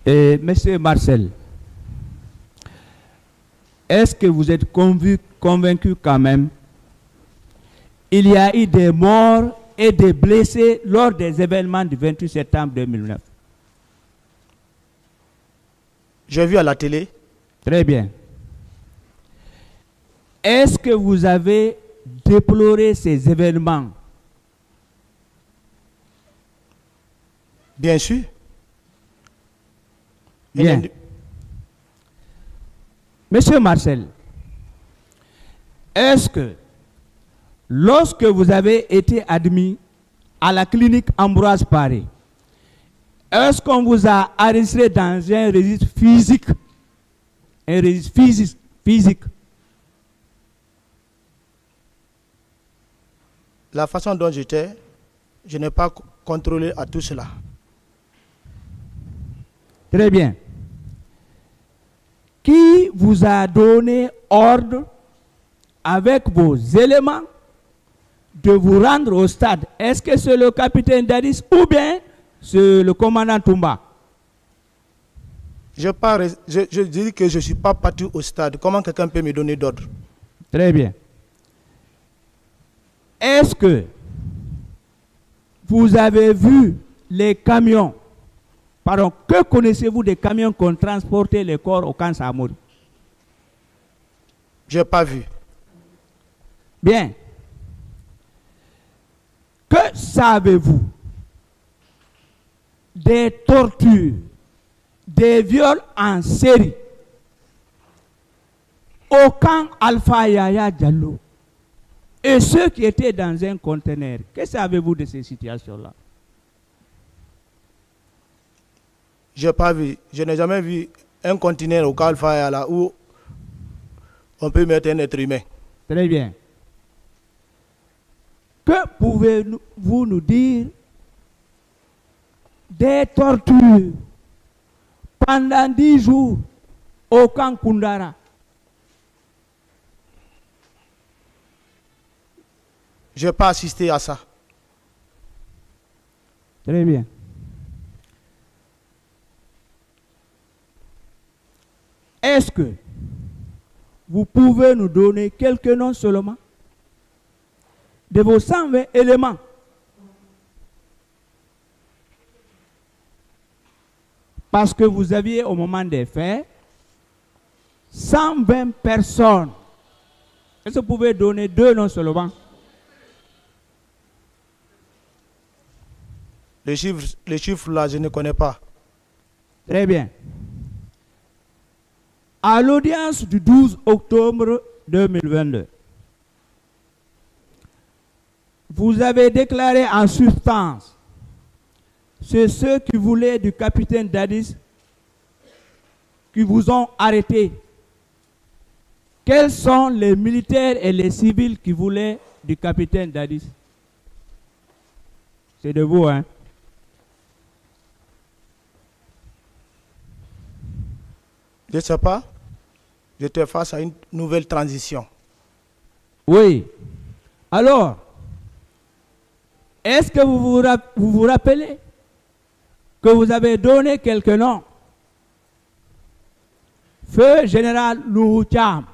Et Monsieur Marcel, est-ce que vous êtes convaincu quand même il y a eu des morts et des blessés lors des événements du 28 septembre 2009? J'ai vu à la télé. Très bien. Est-ce que vous avez déploré ces événements? Bien sûr. Bien. Monsieur Marcel, est-ce que lorsque vous avez été admis à la clinique Ambroise Paré, est-ce qu'on vous a enregistré dans un registre physique? Un registre physique? La façon dont j'étais, je n'ai pas contrôlé à tout cela. Très bien. Qui vous a donné ordre, avec vos éléments, de vous rendre au stade? Est-ce que c'est le capitaine Dadis ou bien c'est le commandant Toumba? Je dis que je ne suis pas parti au stade. Comment quelqu'un peut me donner d'ordre? Très bien. Est-ce que vous avez vu les camions? Pardon, que connaissez-vous des camions qui ont transporté les corps au camp Samori? Je n'ai pas vu. Bien. Que savez-vous des tortures, des viols en série au camp Alpha Yaya Diallo et ceux qui étaient dans un conteneur? Que savez-vous de ces situations-là? Je n'ai pas vu. Je n'ai jamais vu un conteneur au camp Alpha Yaya où on peut mettre un être humain. Très bien. Que pouvez-vous nous dire des tortures pendant 10 jours au camp Kundara? Je n'ai pas assisté à ça. Très bien. Est-ce que vous pouvez nous donner quelques noms seulement de vos 120 éléments? Parce que vous aviez au moment des faits 120 personnes. Est-ce que vous pouvez donner 2 noms seulement? Les chiffres là, je ne connais pas. Très bien. À l'audience du 12 octobre 2022, vous avez déclaré en substance, c'est ceux qui voulaient du capitaine Dadis qui vous ont arrêté. Quels sont les militaires et les civils qui voulaient du capitaine Dadis? C'est de vous, hein? Je ne sais pas. J'étais face à une nouvelle transition. Oui. Alors, est-ce que vous vous rappelez que vous avez donné quelques noms? Feu général Louhoucham,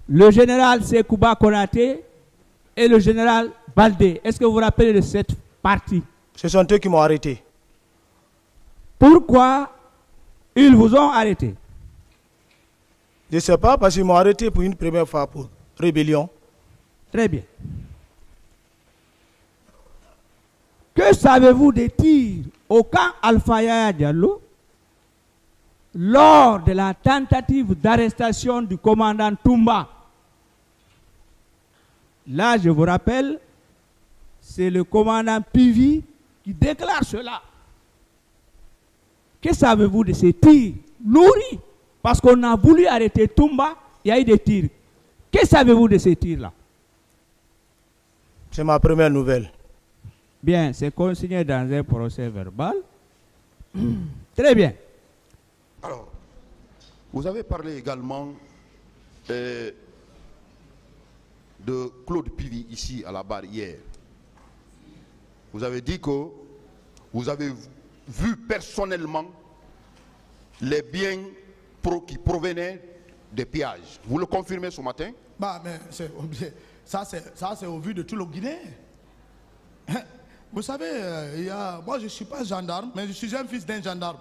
le général Sekouba Konaté et le général Baldé. Est-ce que vous vous rappelez de cette partie? Ce sont eux qui m'ont arrêté. Pourquoi ils vous ont arrêté? Je ne sais pas, parce qu'ils m'ont arrêté pour une première fois pour rébellion. Très bien. Que savez-vous des tirs au camp Alpha Yaya Diallo lors de la tentative d'arrestation du commandant Toumba? Là, je vous rappelle, c'est le commandant Pivi qui déclare cela. Que savez-vous de ces tirs nourris? Parce qu'on a voulu arrêter Toumba, il y a eu des tirs. Que savez-vous de ces tirs-là? C'est ma première nouvelle. Bien, c'est consigné dans un procès verbal. Très bien. Alors, vous avez parlé également de Claude Pivi ici à la barre hier. Vous avez dit que vous avez vu personnellement les biens qui provenaient des pillages. Vous le confirmez ce matin? Bah, mais ça c'est au vu de tout le Guinée. Vous savez, moi je ne suis pas gendarme, mais je suis un fils d'un gendarme.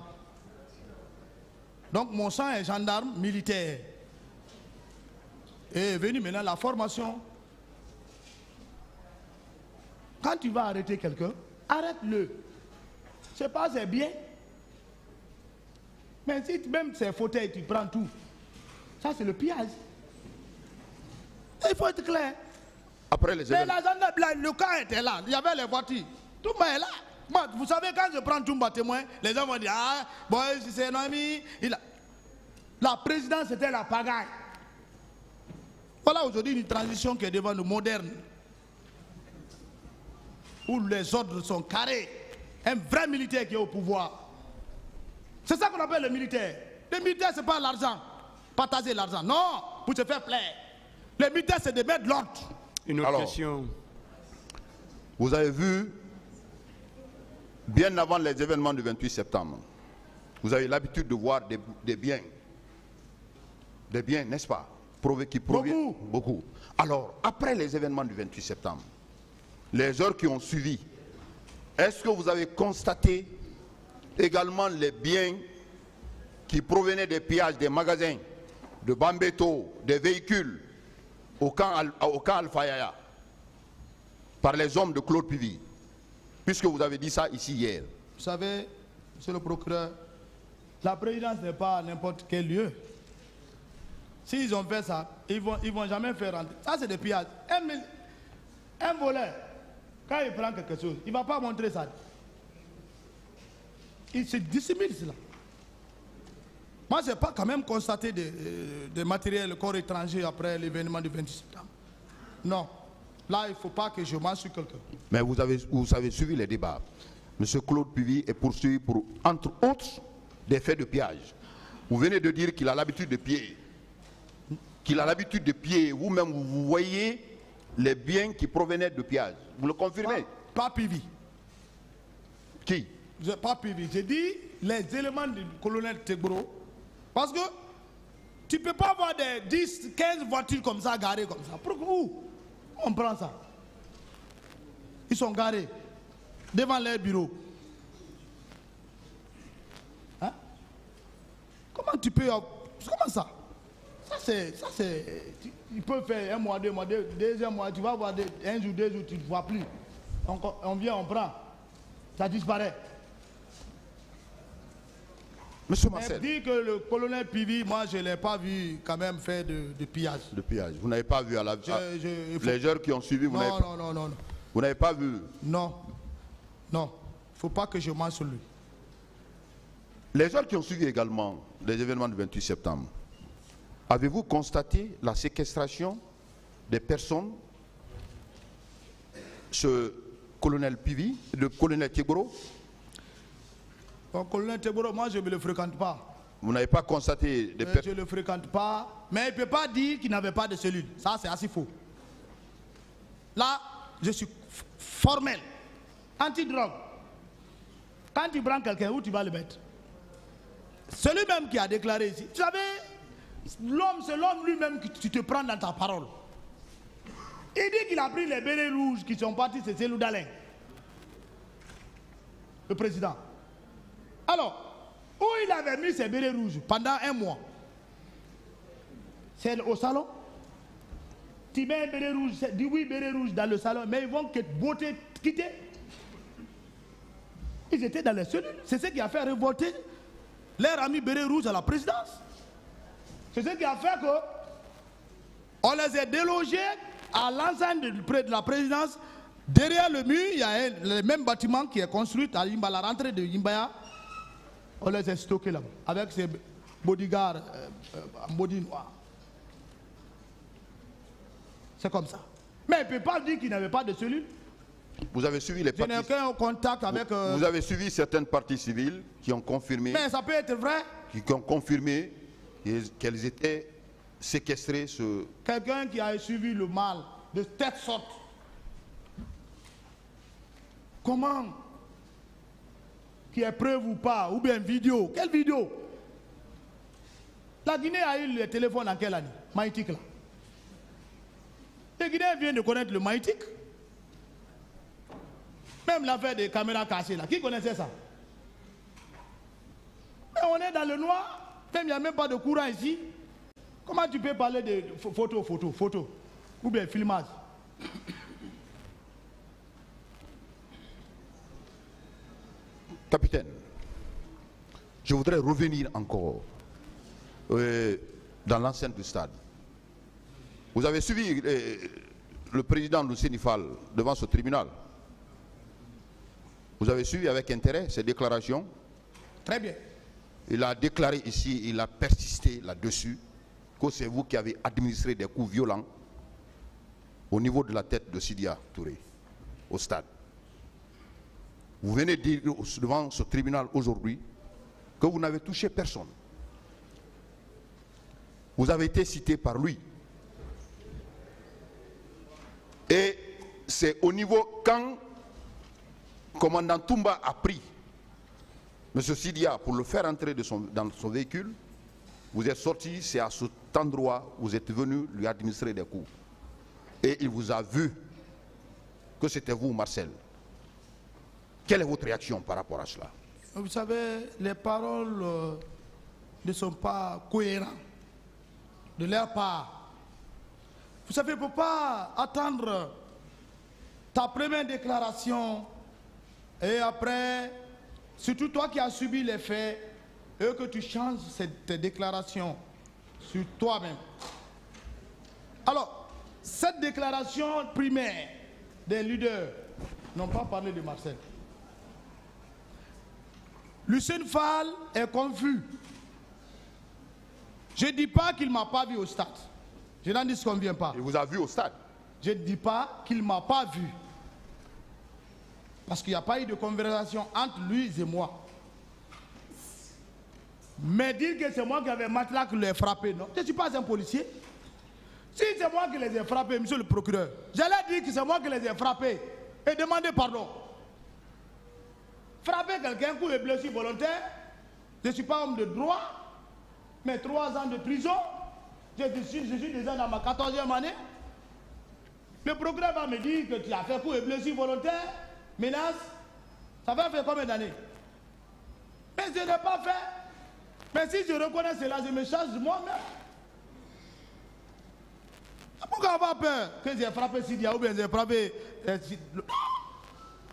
Donc mon sang est gendarme militaire. Et est venu maintenant la formation. Quand tu vas arrêter quelqu'un, arrête-le. C'est pas ses biens. Mais si même ses fauteuils, tu prends tout. Ça c'est le pillage. Il faut être clair. Après les Mais événements. le cas était là, il y avait les voitures. Toumba est là. Moi, vous savez, quand je prends Toumba témoin, les gens vont dire, ah, bon, c'est un ami. La présidence, c'était la pagaille. Voilà aujourd'hui une transition qui est devant nous, moderne. Où les ordres sont carrés. Un vrai militaire qui est au pouvoir. C'est ça qu'on appelle le militaire. Le militaire, c'est pas l'argent. Partager l'argent. Non, pour se faire plaisir. Le militaire, c'est de mettre de l'ordre. Une autre question. Vous avez vu, bien avant les événements du 28 septembre, vous avez l'habitude de voir des biens. Des biens, n'est-ce pas? Qui proviennent. Beaucoup. Alors, après les événements du 28 septembre, les heures qui ont suivi, est-ce que vous avez constaté également les biens qui provenaient des pillages des magasins, de Bambeto, des véhicules au camp Al-Fayaya, par les hommes de Claude Pivi, puisque vous avez dit ça ici hier? Vous savez, monsieur le procureur, la présidence n'est pas à n'importe quel lieu. S'ils ont fait ça, ils vont jamais faire rentrer. Ça, c'est des pillages. Un voleur, quand il prend quelque chose, il ne va pas montrer ça. Il se dissimule cela. Moi, je n'ai pas quand même constaté des matériels corps étrangers après l'événement du 26 septembre. Non. Là, il ne faut pas que je mens sur quelqu'un. Mais vous avez suivi les débats. Monsieur Claude Pivi est poursuivi pour, entre autres, des faits de pillage. Vous venez de dire qu'il a l'habitude de piller. Qu'il a l'habitude de piller. Vous-même, vous voyez les biens qui provenaient de pillage. Vous le confirmez? Pas Pivi. Qui? Pas Pivi. J'ai dit les éléments du colonel Tegboro. Parce que tu ne peux pas avoir des 10, 15 voitures comme ça, garées comme ça. Où on prend ça? Ils sont garés devant leur bureau. Hein? Comment tu peux... Comment ça? Ça c'est... Il peut faire un mois, 2 mois, deuxième mois, tu vas voir un jour, 2 jours, tu ne vois plus. On vient, on prend. Ça disparaît. Monsieur Marcel. Mais dit que le colonel Pivi, moi je ne l'ai pas vu quand même faire de pillage. De pillage. Vous n'avez pas vu à la... Les heures qui ont suivi, vous n'avez pas... Non. Vous n'avez pas vu? Non. Il ne faut pas que je mente sur lui. Les heures qui ont suivi également les événements du 28 septembre, avez-vous constaté la séquestration des personnes, ce colonel Pivi, le colonel Tegboro? Le colonel Tegboro, moi je ne le fréquente pas. Vous n'avez pas constaté des personnes? Je ne le fréquente pas, mais il ne peut pas dire qu'il n'avait pas de cellule. Ça c'est assez faux. Là, je suis formel, anti-drogue. Quand tu prends quelqu'un, où tu vas le mettre? Celui-même qui a déclaré ici. Tu savez, l'homme, c'est l'homme lui-même que tu te prends dans ta parole. Il dit qu'il a pris les bérets rouges qui sont partis, c'est Cellou Dalein, le président. Alors, où il avait mis ses bérets rouges pendant 1 mois? C'est au salon. Tu mets un béret rouge, 18 bérets rouges dans le salon, mais ils vont quitter. Ils étaient dans les cellules. C'est ce qui a fait révolter leur ami béret rouge à la présidence. C'est ce qui a fait que on les a délogés à l'enceinte de la présidence. Derrière le mur, il y a le même bâtiment qui est construit à Yimba, la rentrée de Yimbaya. On les a stockés là-bas, avec ses bodyguards en body noir. C'est comme ça. Mais il ne peut pas dire qu'il n'avait pas de cellule. Vous avez suivi les parties... Je n'ai aucun contact avec... Vous avez suivi certaines parties civiles qui ont confirmé... Mais ça peut être vrai. Qui ont confirmé qu'elles étaient séquestrées. Quelqu'un qui a suivi le mal de telle sorte. Comment? Qui est preuve ou pas? Ou bien vidéo? Quelle vidéo? La Guinée a eu le téléphone en quelle année? Maïtik là. Les Guinéens viennent de connaître le Maïtik. Même l'affaire des caméras cachées là. Qui connaissait ça? Mais on est dans le noir. Même il n'y a même pas de courant ici. Comment tu peux parler de photo ou bien filmage? Capitaine, je voudrais revenir encore dans l'enceinte du stade. Vous avez suivi le président du Sénifal devant ce tribunal. Vous avez suivi avec intérêt ses déclarations. Très bien. Il a déclaré ici, il a persisté là-dessus, que c'est vous qui avez administré des coups violents au niveau de la tête de Sidia Touré, au stade. Vous venez dire devant ce tribunal aujourd'hui que vous n'avez touché personne. Vous avez été cité par lui. Et c'est au niveau quand commandant Toumba a pris M. Sidia pour le faire entrer dans son véhicule, vous êtes sorti, c'est à cet endroit où vous êtes venu lui administrer des coups. Et il vous a vu que c'était vous, Marcel. Quelle est votre réaction par rapport à cela? Vous savez, les paroles ne sont pas cohérentes de leur part. Vous savez, il ne faut pas attendre ta première déclaration et après, surtout toi qui as subi les faits, et que tu changes cette déclaration sur toi-même. Alors, cette déclaration primaire des leaders n'ont pas parlé de Marcel. Lucien Fall est confus. Je ne dis pas qu'il ne m'a pas vu au stade. Je n'en disconviens pas. Il vous a vu au stade? Je ne dis pas qu'il ne m'a pas vu. Parce qu'il n'y a pas eu de conversation entre lui et moi. Mais dire que c'est moi qui avais matelas qui les frappé, non. Je ne suis pas un policier. Si c'est moi qui les ai frappés, monsieur le procureur, j'allais dire que c'est moi qui les ai frappés et demander pardon. Frapper quelqu'un, coup de blessure volontaire, je ne suis pas homme de droit, mais 3 ans de prison, je suis déjà dans ma 14e année. Le procureur va me dire que tu as fait coup de blessure volontaire, menace, ça va faire combien d'années? Mais je n'ai pas fait. Mais si je reconnais cela, je me charge de moi-même. Pourquoi avoir peur que j'ai frappé Sidia ou bien j'ai frappé...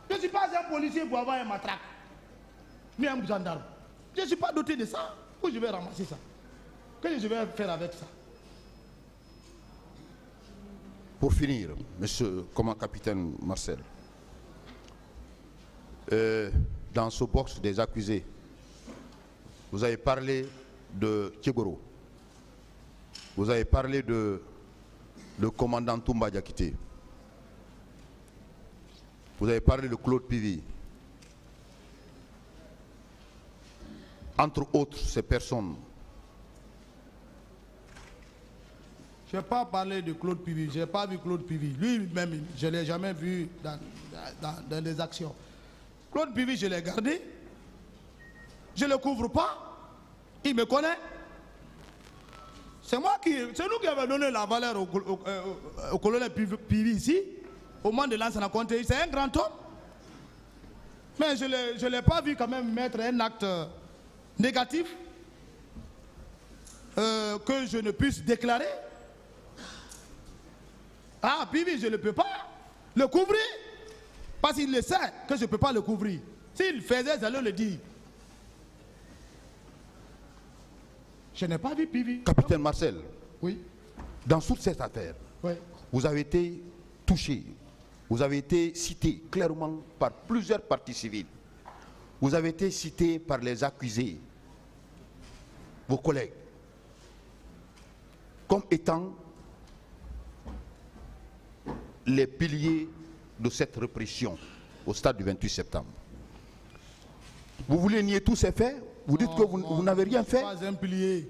Je ne suis pas un policier pour avoir un matraque, ni un gendarme. Je ne suis pas doté de ça. Où je vais ramasser ça? Qu'est-ce que je vais faire avec ça? Pour finir, monsieur, comment capitaine Marcel, dans ce box des accusés, vous avez parlé de Tchegoro. Vous avez parlé de le commandant Toumba Diakité. Vous avez parlé de Claude Pivi. Entre autres, ces personnes. Je n'ai pas parlé de Claude Pivi. Je n'ai pas vu Claude Pivi. Lui-même, je ne l'ai jamais vu dans des actions. Claude Pivi, je l'ai gardé. Je ne le couvre pas. Il me connaît. C'est nous qui avons donné la valeur au colonel Pivi ici. Au moment de l'ancien comté, c'est un grand homme. Mais je ne l'ai pas vu quand même mettre un acte négatif que je ne puisse déclarer. Ah, Pivi, je ne peux pas le couvrir. Parce qu'il le sait que je ne peux pas le couvrir. S'il faisait, j'allais le dire. Je n'ai pas vu Pivi. Capitaine Marcel, oui. Dans toute cette affaire, Oui. vous avez été touché. Vous avez été cité clairement par plusieurs parties civiles. Vous avez été cité par les accusés, vos collègues, comme étant les piliers de cette répression au stade du 28 septembre. Vous voulez nier tous ces faits? Vous dites que vous n'avez rien fait? Je ne suis pas un pilier.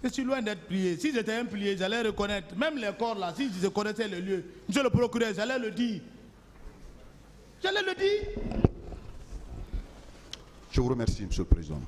Je suis loin d'être plié. Si j'étais un pilier, j'allais reconnaître. Même les corps là, si je connaissais le lieu, monsieur le procureur, j'allais le dire. J'allais le dire. Je vous remercie, monsieur le président.